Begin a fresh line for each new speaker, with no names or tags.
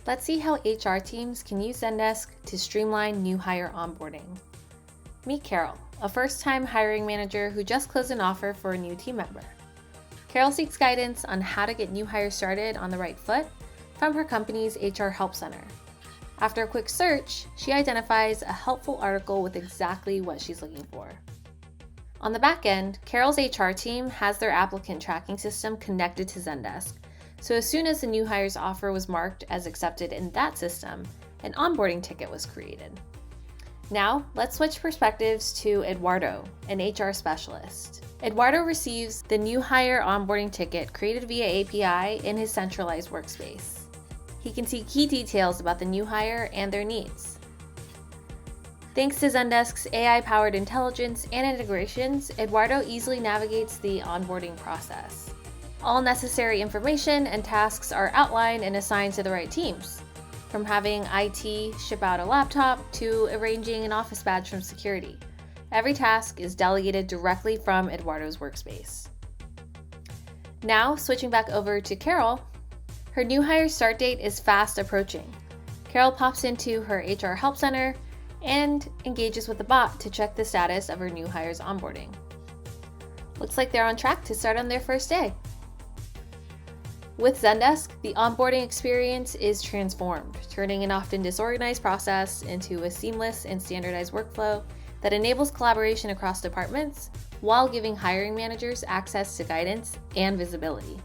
Let's see how HR teams can use Zendesk to streamline new hire onboarding. Meet Carol, a first-time hiring manager who just closed an offer for a new team member. Carol seeks guidance on how to get new hires started on the right foot from her company's HR Help Center. After a quick search, she identifies a helpful article with exactly what she's looking for. On the back end, Carol's HR team has their applicant tracking system connected to Zendesk, so as soon as the new hire's offer was marked as accepted in that system, an onboarding ticket was created. Now, let's switch perspectives to Eduardo, an HR specialist. Eduardo receives the new hire onboarding ticket created via API in his centralized workspace. He can see key details about the new hire and their needs. Thanks to Zendesk's AI-powered intelligence and integrations, Eduardo easily navigates the onboarding process. All necessary information and tasks are outlined and assigned to the right teams, from having IT ship out a laptop to arranging an office badge from security. Every task is delegated directly from Eduardo's workspace. Now, switching back over to Carol, her new hire start date is fast approaching. Carol pops into her HR Help Center and engages with the bot to check the status of her new hire's onboarding. Looks like they're on track to start on their first day. With Zendesk, the onboarding experience is transformed, turning an often disorganized process into a seamless and standardized workflow that enables collaboration across departments while giving hiring managers access to guidance and visibility.